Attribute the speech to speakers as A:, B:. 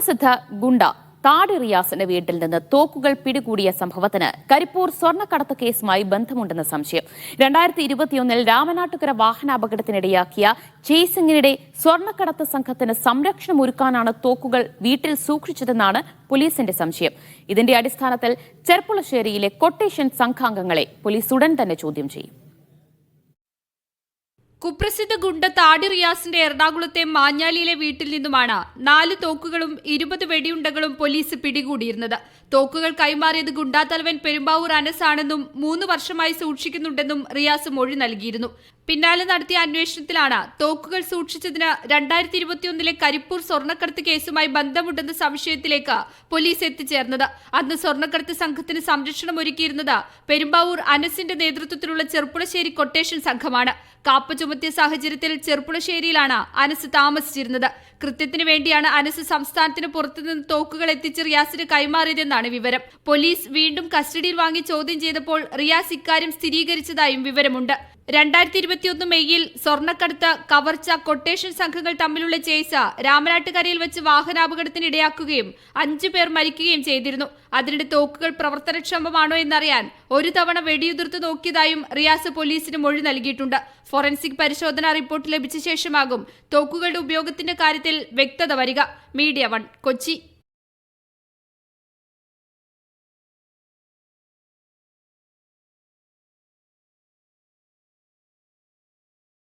A: കുപ്രസിദ്ധ ഗുണ്ട താടി റിയാസിന്റെ വീട്ടിൽ നിന്ന് തോക്കുകൾ പിടികൂടിയ സംഭവത്തിന് കരിപ്പൂർ സ്വർണ്ണക്കടത്ത് കേസുമായി ബന്ധമുണ്ടെന്ന സംശയം. 2021 രാമനാട്ടുകര വാഹനാപകടത്തിനിടയാക്കിയ ചേസിംഗിനിടെ സ്വർണ്ണക്കടത്ത് സംഘത്തിന് സംരക്ഷണം ഒരുക്കാനാണ് തോക്കുകൾ വീട്ടിൽ സൂക്ഷിച്ചതെന്നാണ് പോലീസിന്റെ സംശയം. ഇതിന്റെ അടിസ്ഥാനത്തിൽ ചെർപ്പുളശ്ശേരിയിലെ കൊട്ടേഷൻ സംഘാംഗങ്ങളെ പോലീസ് ഉടൻ തന്നെ ചോദ്യം ചെയ്യും.
B: കുപ്രസിദ്ധ ഗുണ്ട താടി റിയാസിന്റെ എറണാകുളത്തെ മാഞ്ഞാലിയിലെ വീട്ടിൽ നിന്നുമാണ് 4 തോക്കുകളും 20 വെടിയുണ്ടകളും പോലീസ് പിടികൂടിയിരുന്നത്. തോക്കുകൾ കൈമാറിയത് ഗുണ്ടാത്തലവൻ പെരുമ്പാവൂർ അനസ് ആണെന്നും 3 വർഷമായി സൂക്ഷിക്കുന്നുണ്ടെന്നും റിയാസ് മൊഴി നൽകിയിരുന്നു. പിന്നാലെ നടത്തിയ അന്വേഷണത്തിലാണ് തോക്കുകൾ സൂക്ഷിച്ചതിന് 2021 കരിപ്പൂർ സ്വർണ്ണക്കടത്ത് കേസുമായി ബന്ധമുണ്ടെന്ന സംശയത്തിലേക്ക് പോലീസ് എത്തിച്ചേർന്നത്. അന്ന് സ്വർണ്ണക്കടത്ത് സംഘത്തിന് സംരക്ഷണം ഒരുക്കിയിരുന്നത് പെരുമ്പാവൂർ അനസിന്റെ നേതൃത്വത്തിലുള്ള ചെർപ്പുളശ്ശേരി കൊട്ടേഷൻ സംഘമാണ്. കാപ്പ ചുമത്തിയ സാഹചര്യത്തിൽ ചെർപ്പുളശ്ശേരിയിലാണ് അനസ് താമസിച്ചിരുന്നത്. കൃത്യത്തിന് വേണ്ടിയാണ് അനസ് സംസ്ഥാനത്തിന് പുറത്തുനിന്ന് തോക്കുകൾ എത്തിച്ച് റിയാസിന് കൈമാറിയതെന്നാണ് വിവരം. പോലീസ് വീണ്ടും കസ്റ്റഡിയിൽ വാങ്ങി ചോദ്യം ചെയ്തപ്പോൾ റിയാസ് ഇക്കാര്യം സ്ഥിരീകരിച്ചതായും വിവരമുണ്ട്. 2021 മെയ്യിൽ സ്വർണ്ണക്കടത്ത്, കവർച്ച, കൊട്ടേഷൻ സംഘങ്ങൾ തമ്മിലുള്ള ചേസ് രാമനാട്ടുകരയിൽ വെച്ച് വാഹനാപകടത്തിനിടയാക്കുകയും 5 പേർ മരിക്കുകയും ചെയ്തിരുന്നു. അതിനിടെ തോക്കുകൾ പ്രവർത്തനക്ഷമമാണോ എന്നറിയാൻ ഒരു തവണ വെടിയുതിർത്ത് നോക്കിയതായും റിയാസ് പോലീസിന് മൊഴി നൽകിയിട്ടുണ്ട്. ഫോറൻസിക് പരിശോധനാ റിപ്പോർട്ട് ലഭിച്ച ശേഷമാകും തോക്കുകളുടെ ഉപയോഗത്തിന്റെ കാര്യത്തിൽ വ്യക്തത വരിക. മീഡിയ 1 കൊച്ചി.